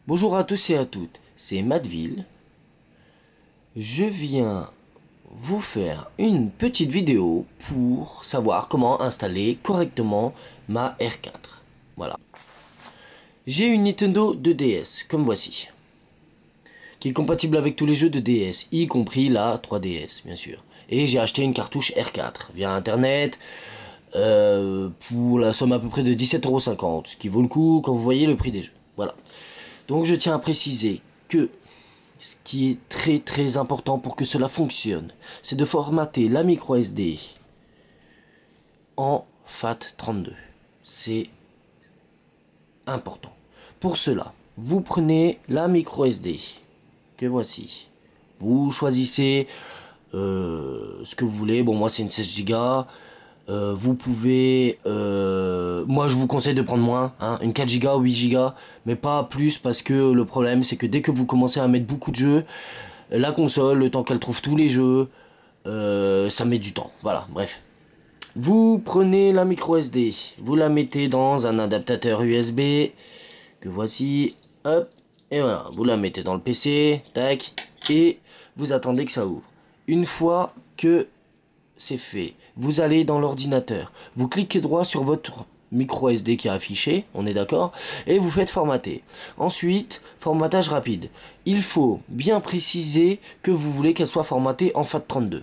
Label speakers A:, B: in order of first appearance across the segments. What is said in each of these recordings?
A: Bonjour à tous et à toutes, c'est Matville. Je viens vous faire une petite vidéo pour savoir comment installer correctement ma R4. Voilà. J'ai une Nintendo 2DS, comme voici, qui est compatible avec tous les jeux de DS, y compris la 3DS, bien sûr. Et j'ai acheté une cartouche R4 via Internet pour la somme à peu près de 17,50 €, ce qui vaut le coup quand vous voyez le prix des jeux. Voilà. Donc je tiens à préciser que ce qui est très important pour que cela fonctionne, c'est de formater la micro SD en FAT32. C'est important. Pour cela, vous prenez la micro SD que voici. Vous choisissez ce que vous voulez. Bon, moi c'est une 16 Go. Vous pouvez, moi je vous conseille de prendre moins, hein, une 4 Go, 8 Go, mais pas plus, parce que le problème c'est que dès que vous commencez à mettre beaucoup de jeux, la console, le temps qu'elle trouve tous les jeux, ça met du temps. Voilà, bref. Vous prenez la micro SD, vous la mettez dans un adaptateur USB, que voici, hop, et voilà, vous la mettez dans le PC, tac, et vous attendez que ça ouvre. Une fois que c'est fait, vous allez dans l'ordinateur, vous cliquez droit sur votre micro SD qui est affiché, on est d'accord, et vous faites formater. Ensuite, formatage rapide. Il faut bien préciser que vous voulez qu'elle soit formatée en FAT32.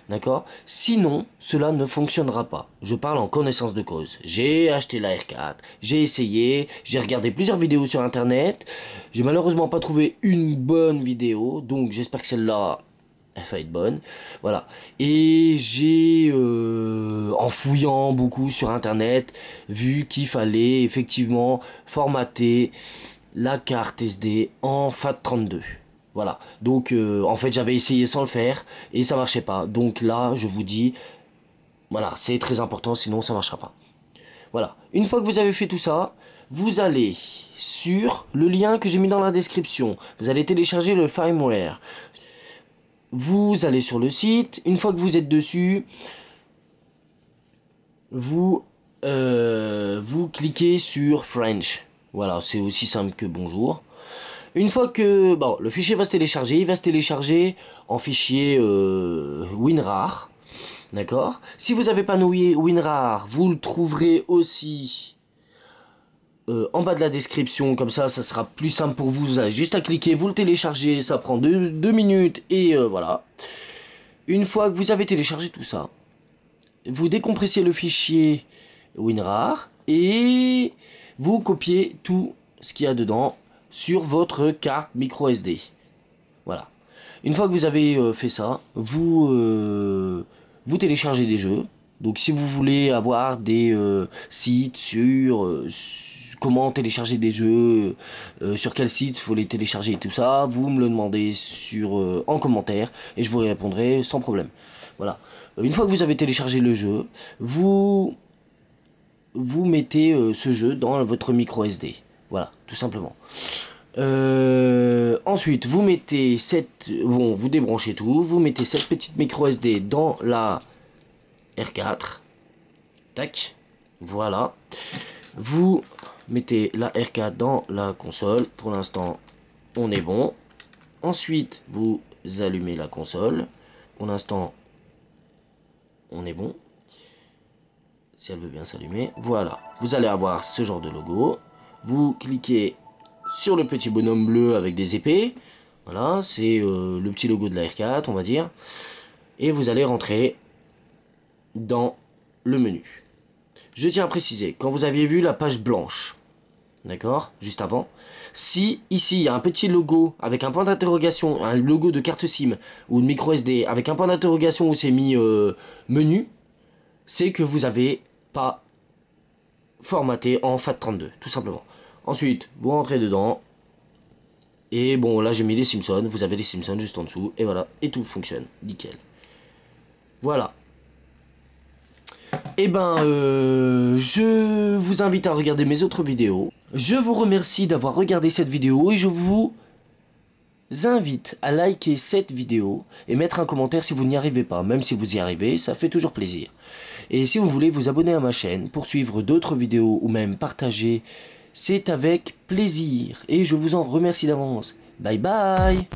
A: D'accord? Sinon, cela ne fonctionnera pas. Je parle en connaissance de cause. J'ai acheté la R4, j'ai essayé, j'ai regardé plusieurs vidéos sur internet. J'ai malheureusement pas trouvé une bonne vidéo, donc j'espère que celle-là elle va être bonne. Voilà. Et j'ai, en fouillant beaucoup sur internet, vu qu'il fallait effectivement formater la carte SD en FAT32. Voilà. Donc, en fait, j'avais essayé sans le faire et ça marchait pas. Donc là, je vous dis, voilà, c'est très important, sinon ça marchera pas. Voilà. Une fois que vous avez fait tout ça, vous allez sur le lien que j'ai mis dans la description. Vous allez télécharger le firmware. Vous allez sur le site. Une fois que vous êtes dessus, vous cliquez sur French. Voilà, c'est aussi simple que bonjour. Une fois que bon, le fichier va se télécharger, il va se télécharger en fichier WinRAR. D'accord. Si vous n'avez pas noué WinRAR, vous le trouverez aussi en bas de la description. Comme ça sera plus simple pour vous. Vous avez juste à cliquer, vous le téléchargez. Ça prend 2 minutes et voilà. Une fois que vous avez téléchargé tout ça, vous décompressez le fichier WinRAR et vous copiez tout ce qu'il y a dedans sur votre carte micro SD. Voilà. Une fois que vous avez fait ça, vous téléchargez des jeux. Donc si vous voulez avoir des sites sur comment télécharger des jeux, sur quel site il faut les télécharger et tout ça, vous me le demandez en commentaire et je vous répondrai sans problème. Voilà. Une fois que vous avez téléchargé le jeu, vous mettez ce jeu dans votre micro SD. Voilà, tout simplement. Ensuite, vous mettez vous débranchez tout, vous mettez cette petite micro SD dans la R4. Tac, voilà. Vous mettez la R4 dans la console. Pour l'instant, on est bon. Ensuite, vous allumez la console. Pour l'instant, on est bon. Si elle veut bien s'allumer. Voilà. Vous allez avoir ce genre de logo. Vous cliquez sur le petit bonhomme bleu avec des épées. Voilà, c'est le petit logo de la R4, on va dire. Et vous allez rentrer dans le menu. Je tiens à préciser, quand vous aviez vu la page blanche, d'accord, juste avant, si ici il y a un petit logo avec un point d'interrogation, un logo de carte SIM ou de micro SD avec un point d'interrogation où c'est mis menu, c'est que vous n'avez pas formaté en FAT32, tout simplement. Ensuite, vous rentrez dedans. Et bon, là j'ai mis les Simpsons. Vous avez les Simpsons juste en dessous. Et voilà, et tout fonctionne. Nickel. Voilà. Et ben, je vous invite à regarder mes autres vidéos. Je vous remercie d'avoir regardé cette vidéo. Et je vous invite à liker cette vidéo. Et mettre un commentaire si vous n'y arrivez pas. Même si vous y arrivez, ça fait toujours plaisir. Et si vous voulez vous abonner à ma chaîne pour suivre d'autres vidéos ou même partager c'est avec plaisir et je vous en remercie d'avance. Bye bye!